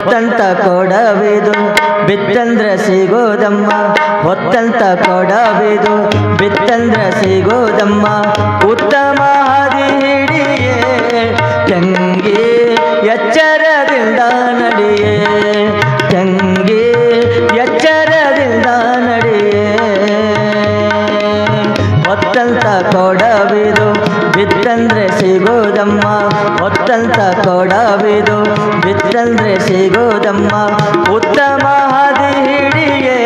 ಹೊತ್ತಂತ ಕೊಡವಿದು ಬಿತ್ತಂದ್ರ ಸಿಗೋದಮ್ಮ, ಹೊತ್ತಂತ ಕೊಡವಿದು ಬಿತ್ತಂದ್ರ ಸಿಗೋದಮ್ಮ. ಉತ್ತಮ ಹಾದಿ ಹಿಡಿಯೇ ತಂಗಿ ಎಚ್ಚರದಿಂದ ನಡಿಯೇ, ತಂಗಿ ಎಚ್ಚರದಿಂದ ನಡಿಯೇ. ಹೊತ್ತಂತ ಕೊಡವಿದು ಬಿತ್ತಂದ್ರೆ ಸಿಗೋದಮ್ಮ, ಹೊತ್ತಂತ ಕೊಡವಿದು ಬಿತ್ತಂದ್ರೆ ಸಿಗೋದಮ್ಮ. ಉತ್ತಮ ಹಾದಿ ಹಿಡಿಯೇ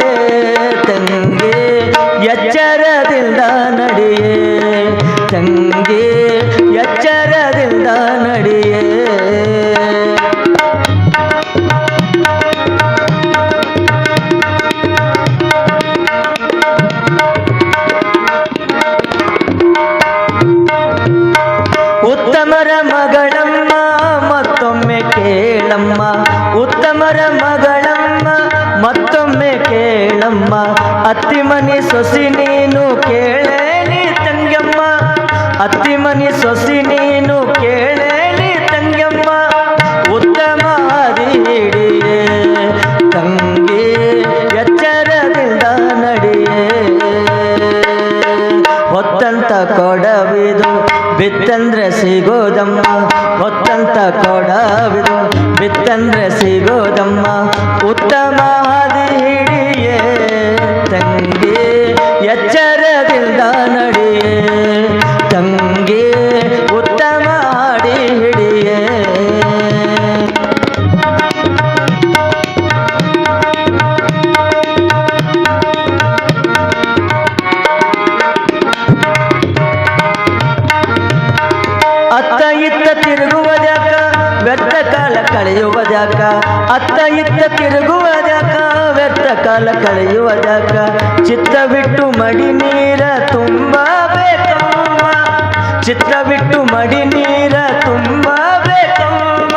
ತಂಗಿ ಎಚ್ಚರದಿಂದ ನಡಿಯೇ, ತಂಗಿ ಎಚ್ಚರದಿಂದ ನಡಿಯೇ. ಉತ್ತಮರ ಮಗಳಮ್ಮ ಮತ್ತೊಮ್ಮೆ ಕೇಳಮ್ಮ, ಉತ್ತಮರ ಮಗಳಮ್ಮ ಮತ್ತೊಮ್ಮೆ ಕೇಳಮ್ಮ. ಅತ್ತಿ ಮನಿ ಸೊಸಿ ನೀನು ಕೇಳೇನಿ ತಂಗಮ್ಮ, ಅತ್ತಿ ಮನಿ ಸೊಸಿ ನೀನು ಕೇಳೇನಿ ತಂಗಮ್ಮ. ಉತ್ತಮ ಹಾದಿ ಹಿಡಿಯೇ ತಂಗಿ ಎಚ್ಚರದಿಂದ ನಡಿಯೇ. ಹೊತ್ತಂತ ಕೊಡವಿದು ಬಿತ್ತಂದ್ರೆ ಸಿಗೋದಮ್ಮ, ಹೊತ್ತಂತ ಕೊಡವಿದು ಬಿತ್ತಂದ್ರೆ ಸಿಗೋದಮ್ಮ. ಉತ್ತಮ ಹಾದಿ ಹಿಡಿಯೇ ತಂಗಿ ಎಚ್ಚರದಿಂದ ನಡಿಯೇ, ತಂಗಿ ಉತ್ತಮ ಹಾದಿ ಹಿಡಿಯೇ. ಅತ್ತ ಇತ್ತ ತಿರುಗುವುದ್ಯಾಕ ವ್ಯರ್ಥ ಕಾಲ ಕಳೆಯುವುದ್ಯಾಕ, ಅತ್ತ ಇತ್ತ ತಿರುಗುವುದ್ಯಾಕ ವ್ಯರ್ಥ ಕಾಲ ಕಳೆಯುವುದ್ಯಾಕ. ಚಿತ್ತ ಬಿಟ್ಟು ಮಡಿ ನೀರ ತುಂಬಬೇಕಮ್ಮ, ಚಿತ್ತ ಬಿಟ್ಟು ಮಡಿ ನೀರ ತುಂಬಬೇಕಮ್ಮ.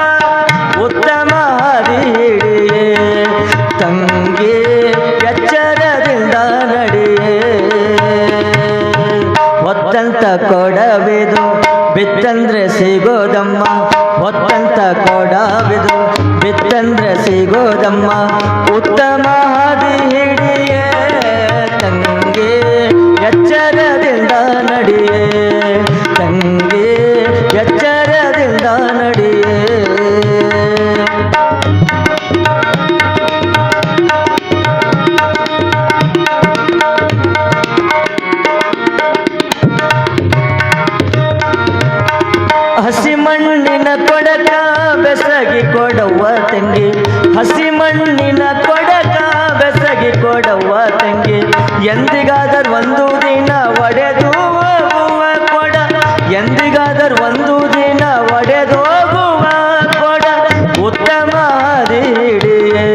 ಉತ್ತಮ ಹಾದಿ ಹಿಡಿಯೇ ತಂಗಿ ಎಚ್ಚರದಿಂದ ನಡಿಯೇ. ಹೊತ್ತಂತ ಕೊಡವಿದು ಬಿತ್ತಂದ್ರೆ ಸಿಗೋದಮ್ಮ, ಹೊತ್ತಂತ ಕೊಡವಿದು ಬಿತ್ತಂದ್ರೆ ಸಿಗೋದಮ್ಮ. ಉತ್ತಮ ಹಾದಿ ಹಿಡಿಯೇ ತಂಗಿ ಎಚ್ಚರದಿಂದ ನಡಿಯೇ, ತಂಗಿ ಎಚ್ಚರದಿಂದ ನಡಿಯೇ. ಹಸಿ ಮಣ್ಣಿನ ಕೊಡಕ ಬೆಸಗಿ ಕೊಡವ್ವ ತಂಗಿ, ಹಸಿ ಮಣ್ಣಿನ ಕೊಡಕ ಬೆಸಗಿ ಕೊಡವ್ವ ತಂಗಿ. ಎಂದಿಗಾದರೂ ಒಂದು ದಿನ ಒಡೆದು ಹೋಗುವ ಕೊಡ, ಎಂದಿಗಾದರೂ ಒಂದು ದಿನ ಒಡೆದು ಹೋಗುವ ಕೊಡ. ಉತ್ತಮ ಹಾದಿ ಹಿಡಿಯೇ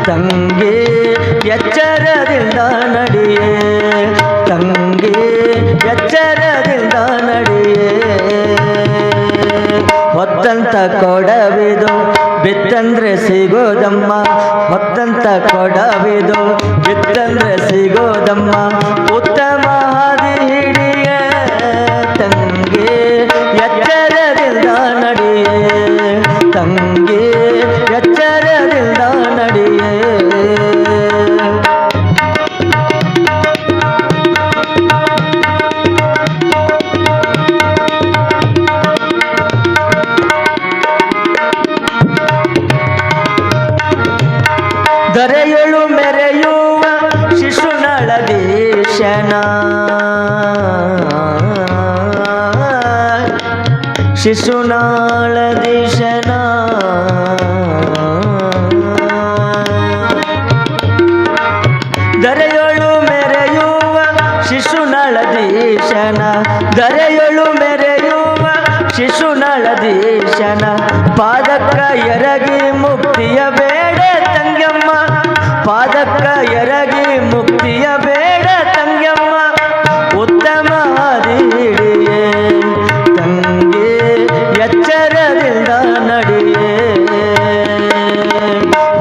ತಂಗಿ ಎಚ್ಚರದಿಂದ ನಡಿಯೇ, ತಂಗಿ ಎಚ್ಚರದಿಂದ ನಡಿಯೇ. ಹೊತ್ತಂತ ಕೊಡವಿದು ಬಿತ್ತಂದ್ರೆ ಸಿಗೋದಮ್ಮ, ಹೊತ್ತಂತ ಕೊಡವಿದು ಬಿತ್ತಂದ್ರೆ ಸಿಗೋದಮ್ಮ. ಉತ್ತಮ ಹಾದಿ ಹಿಡಿಯೇ ತಂಗಿ ಎಚ್ಚರದಿಂದ ನಡಿಯೇ, ತಂಗಿ ಎಚ್ಚರದಿಂದ ನಡಿಯೇ. ದರೆಯಳು ಮೆರೆಯುವ ಶಿಶುನಾಳದೀಶನ, ಶಿಶುನಾಳದೀಶನ. ದರೆಯಳು ಮೆರೆಯುವ ಶಿಶುನಾಳದೀಶನ, ದರೆಯಳು ಮೆರೆಯುವ ಶಿಶುನಾಳದೀಶನ. ಪಾದಕ್ಕ ಎರಗಿ ಮುಕ್ತಿಯ ಬೇಡ ತಂಗಮ್ಮ, ಪಾದಕ್ಕ ಎರಗಿ ಮುಕ್ತಿಯ ಬೇಡ ತಂಗಮ್ಮ. ಉತ್ತಮ ಹಾದಿ ಹಿಡಿಯೇ ತಂಗಿ ಎಚ್ಚರದಿಂದ ನಡಿಯೇ.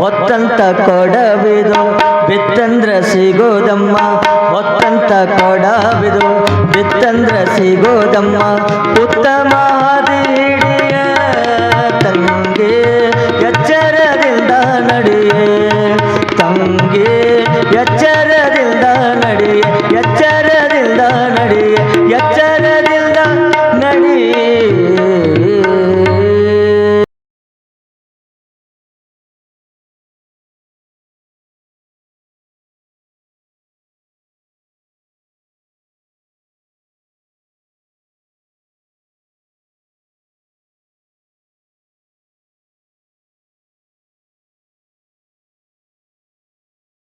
ಹೊತ್ತಂತ ಕೊಡವಿದು ಬಿತ್ತಂದ್ರ ಸಿಗೋದಮ್ಮ, ಹೊತ್ತಂತ ಕೊಡವಿದು ಬಿತ್ತಂದ್ರ ಸಿಗೋದಮ್ಮ. ಉತ್ತಮ ಹಾದಿ ಹಿಡಿಯೇ ತಂಗಿ ಎಚ್ಚರದಿಂದ ಎಚ್ಚರ